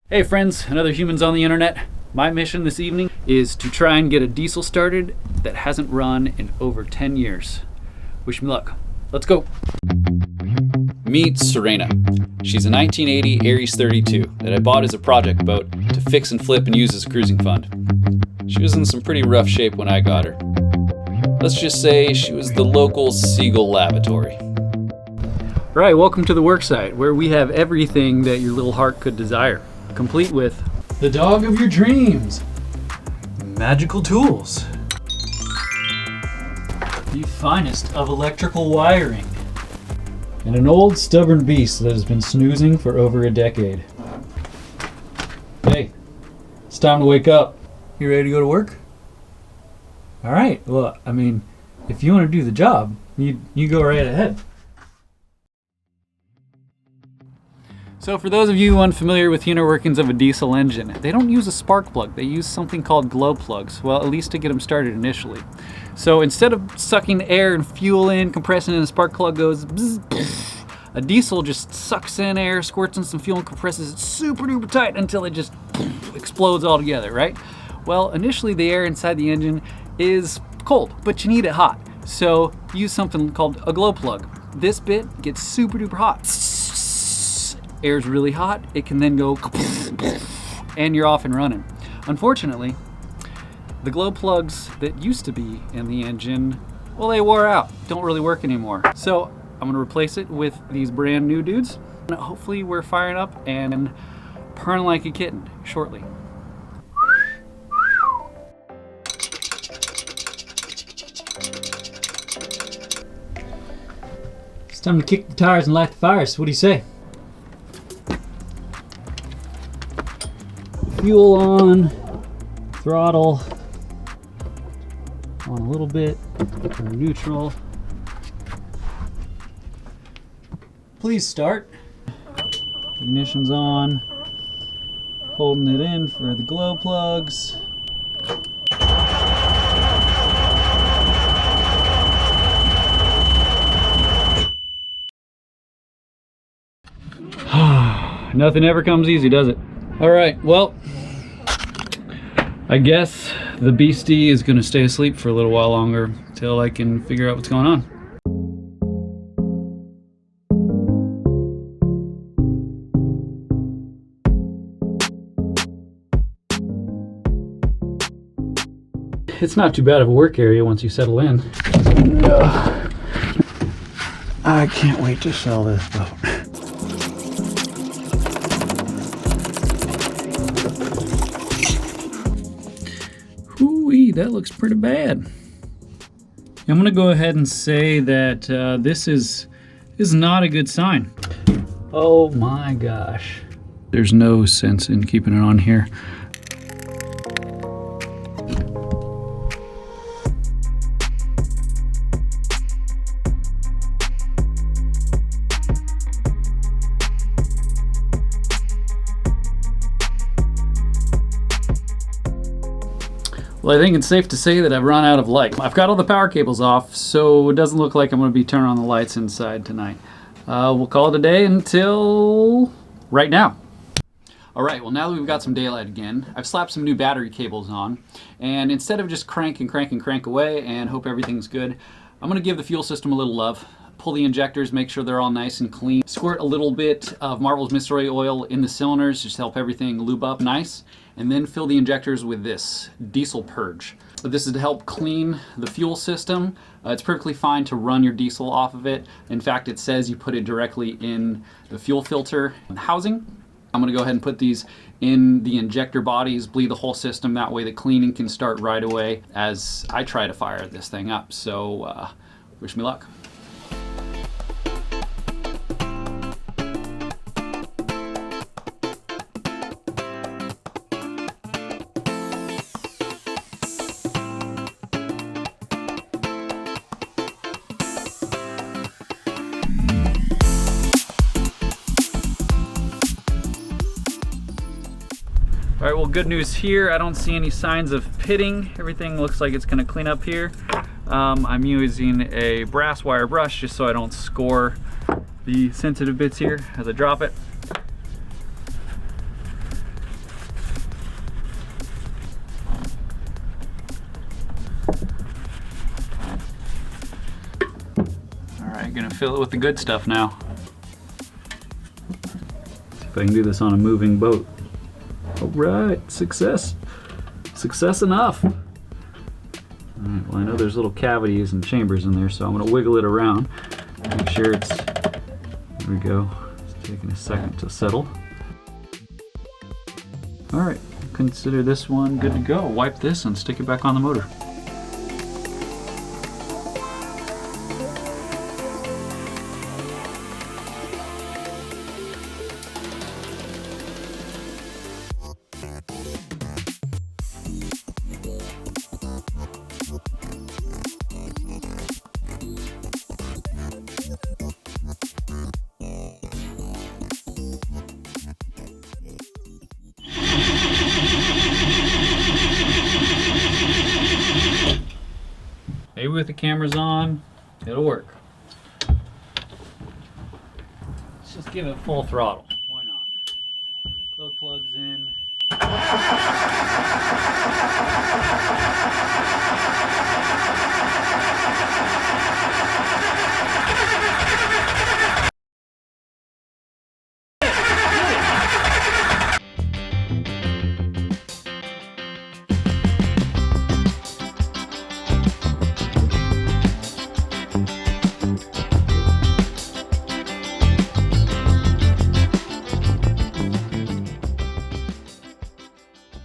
Hey friends, another Humans on the Internet. My mission this evening is to try and get a diesel started that hasn't run in over 10 years. Wish me luck. Let's go. Meet Serena. She's a 1980 Aries 32 that I bought as a project boat to fix and flip and use as a cruising fund. She was in some pretty rough shape when I got her. Let's just say she was the local Seagull lavatory. All right, welcome to the worksite where we have everything that your little heart could desire. Complete with the dog of your dreams, magical tools, the finest of electrical wiring, and an old stubborn beast that has been snoozing for over a decade. Hey, it's time to wake up. You ready to go to work? All right, well, I mean, if you want to do the job, you go right ahead. So for those of you unfamiliar with the inner workings of a diesel engine, they don't use a spark plug. They use something called glow plugs, well, at least to get them started initially. So instead of sucking air and fuel in, compressing, and a spark plug goes bzz, bzz, a diesel just sucks in air, squirts in some fuel, and compresses it super duper tight until it just explodes altogether, right? Well, initially the air inside the engine is cold, but you need it hot. So use something called a glow plug. This bit gets super duper hot. Air's really hot, it can then go and you're off and running. Unfortunately, the glow plugs that used to be in the engine, well, they wore out, don't really work anymore. So I'm gonna replace it with these brand new dudes. Hopefully we're firing up and purring like a kitten shortly. It's time to kick the tires and light the fires. What do you say? Fuel on, throttle on a little bit, for neutral. Please start. Ignition's on, holding it in for the glow plugs. Nothing ever comes easy, does it? All right, well, I guess the beastie is gonna stay asleep for a little while longer till I can figure out what's going on. It's not too bad of a work area once you settle in. I can't wait to sell this boat. Hoo-wee, that looks pretty bad. I'm gonna go ahead and say that this is not a good sign. Oh my gosh. There's no sense in keeping it on here. Well, I think it's safe to say that I've run out of light. I've got all the power cables off, so it doesn't look like I'm going to be turning on the lights inside tonight. We'll call it a day until right now. All right, well, now that we've got some daylight again, I've slapped some new battery cables on, and instead of just crank and crank and crank away and hope everything's good, I'm going to give the fuel system a little love. Pull the injectors, make sure they're all nice and clean. Squirt a little bit of Marvel's Mystery Oil in the cylinders just to help everything lube up nice. And then fill the injectors with this diesel purge. This is to help clean the fuel system. It's perfectly fine to run your diesel off of it. In fact, it says you put it directly in the fuel filter housing. I'm gonna go ahead and put these in the injector bodies, bleed the whole system. That way the cleaning can start right away as I try to fire this thing up. So wish me luck. All right, well, good news here. I don't see any signs of pitting. Everything looks like it's gonna clean up here. I'm using a brass wire brush just so I don't score the sensitive bits here as I drop it. gonna fill it with the good stuff now. See if I can do this on a moving boat. All right, success. Success enough. All right, well, I know there's little cavities and chambers in there, so I'm gonna wiggle it around. Make sure it's, there we go. It's taking a second to settle. All right, consider this one good to go. Wipe this and stick it back on the motor. Maybe with the cameras on, it'll work. Let's just give it full throttle. Why not? Glow plugs in.